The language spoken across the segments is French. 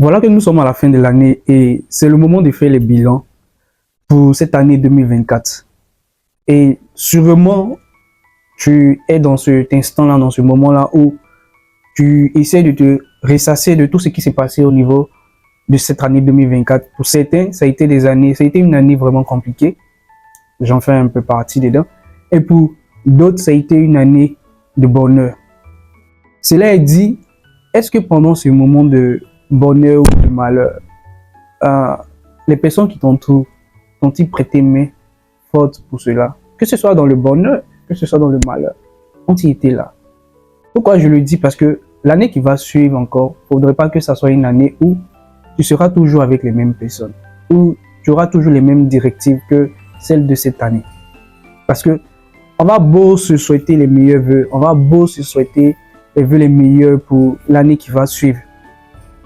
Voilà que nous sommes à la fin de l'année et c'est le moment de faire les bilans pour cette année 2024. Et sûrement, tu es dans cet instant-là, dans ce moment-là où tu essaies de te ressasser de tout ce qui s'est passé au niveau de cette année 2024. Pour certains, ça a été une année vraiment compliquée. J'en fais un peu partie dedans. Et pour d'autres, ça a été une année de bonheur. Cela est dit, est-ce que pendant ce moment de bonheur ou de malheur, les personnes qui t'entourent ont-ils prêté main forte pour cela? Que ce soit dans le bonheur, que ce soit dans le malheur, ont-ils été là? Pourquoi je le dis? Parce que l'année qui va suivre encore, il ne faudrait pas que ça soit une année où tu seras toujours avec les mêmes personnes, où tu auras toujours les mêmes directives que celles de cette année. Parce que on va beau se souhaiter les meilleurs vœux, on va beau se souhaiter les vœux les meilleurs pour l'année qui va suivre.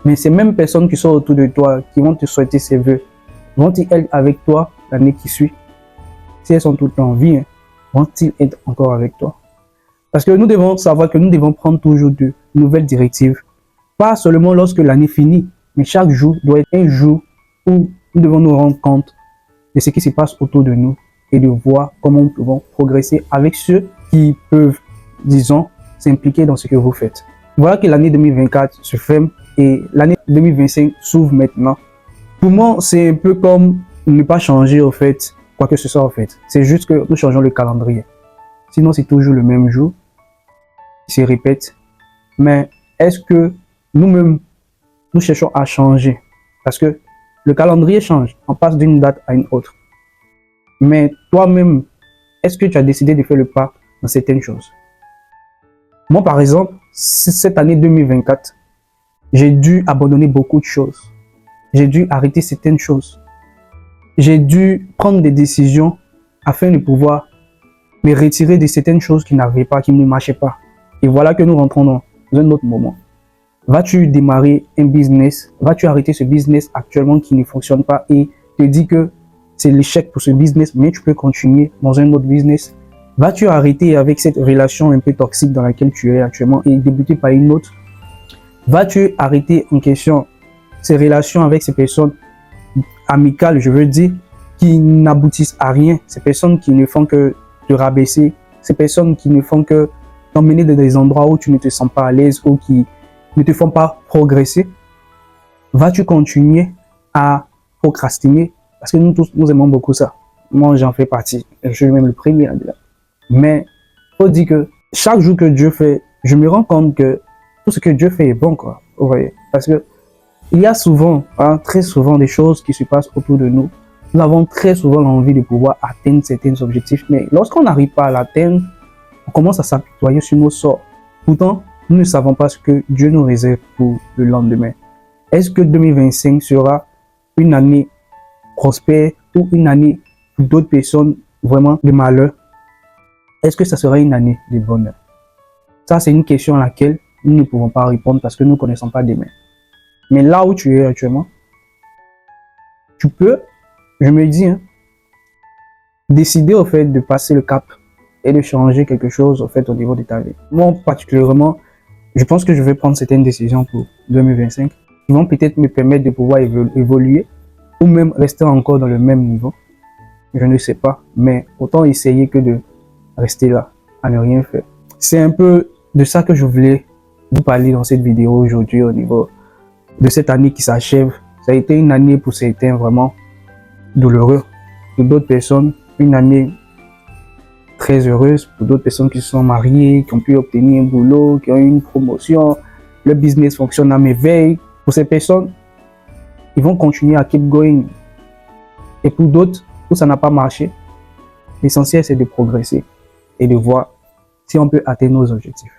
Mais ces mêmes personnes qui sont autour de toi, qui vont te souhaiter ces vœux, vont-ils être avec toi l'année qui suit? Si elles sont toutes en vie, vont-ils être encore avec toi? Parce que nous devons savoir que nous devons prendre toujours de nouvelles directives. Pas seulement lorsque l'année finit, mais chaque jour doit être un jour où nous devons nous rendre compte de ce qui se passe autour de nous et de voir comment nous pouvons progresser avec ceux qui peuvent, disons, s'impliquer dans ce que vous faites. Voilà que l'année 2024 se ferme et l'année 2025 s'ouvre maintenant. Pour moi, c'est un peu comme ne pas changer au fait, quoi que ce soit au fait. C'est juste que nous changeons le calendrier. Sinon, c'est toujours le même jour qui se répète. Mais est-ce que nous-mêmes, nous cherchons à changer? Parce que le calendrier change. On passe d'une date à une autre. Mais toi-même, est-ce que tu as décidé de faire le pas dans certaines choses? Moi, par exemple, cette année 2024, j'ai dû abandonner beaucoup de choses. J'ai dû arrêter certaines choses. J'ai dû prendre des décisions afin de pouvoir me retirer de certaines choses qui n'avaient pas, qui ne marchaient pas. Et voilà que nous rentrons dans un autre moment. Vas-tu démarrer un business? Vas-tu arrêter ce business actuellement qui ne fonctionne pas et te dis que c'est l'échec pour ce business, mais tu peux continuer dans un autre business? Vas-tu arrêter avec cette relation un peu toxique dans laquelle tu es actuellement et débuter par une autre? Vas-tu arrêter en question ces relations avec ces personnes amicales, je veux dire, qui n'aboutissent à rien, ces personnes qui ne font que te rabaisser, ces personnes qui ne font que t'emmener dans des endroits où tu ne te sens pas à l'aise ou qui ne te font pas progresser? Vas-tu continuer à procrastiner? Parce que nous tous, nous aimons beaucoup ça. Moi, j'en fais partie. Je suis même le premier à dire. Mais il faut dire que chaque jour que Dieu fait, je me rends compte que tout ce que Dieu fait est bon, quoi. Vous voyez? Parce que il y a souvent, très souvent, des choses qui se passent autour de nous. Nous avons très souvent l'envie de pouvoir atteindre certains objectifs. Mais lorsqu'on n'arrive pas à l'atteindre, on commence à s'apitoyer sur nos sorts. Pourtant, nous ne savons pas ce que Dieu nous réserve pour le lendemain. Est-ce que 2025 sera une année prospère ou une année pour d'autres personnes vraiment de malheur? Est-ce que ça sera une année de bonheur? Ça, c'est une question à laquelle nous ne pouvons pas répondre parce que nous ne connaissons pas demain. Mais là où tu es actuellement, tu peux, je me dis, décider au fait de passer le cap et de changer quelque chose au fait au niveau de ta vie. Moi, particulièrement, je pense que je vais prendre certaines décisions pour 2025 qui vont peut-être me permettre de pouvoir évoluer ou même rester encore dans le même niveau. Je ne sais pas, mais autant essayer que de rester là, à ne rien faire. C'est un peu de ça que je voulais vous parler dans cette vidéo aujourd'hui au niveau de cette année qui s'achève. Ça a été une année pour certains vraiment douloureuse. Pour d'autres personnes, une année très heureuse. Pour d'autres personnes qui se sont mariées, qui ont pu obtenir un boulot, qui ont eu une promotion, le business fonctionne à merveille. Pour ces personnes, ils vont continuer à keep going. Et pour d'autres, où ça n'a pas marché, l'essentiel c'est de progresser et de voir si on peut atteindre nos objectifs.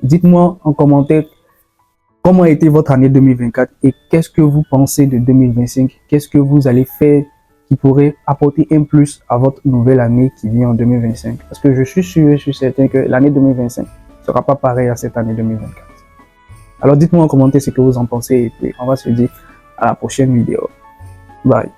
Dites-moi en commentaire comment a été votre année 2024 et qu'est-ce que vous pensez de 2025? Qu'est-ce que vous allez faire qui pourrait apporter un plus à votre nouvelle année qui vient en 2025? Parce que je suis sûr et je suis certain que l'année 2025 ne sera pas pareille à cette année 2024. Alors dites-moi en commentaire ce que vous en pensez et puis on va se dire à la prochaine vidéo. Bye.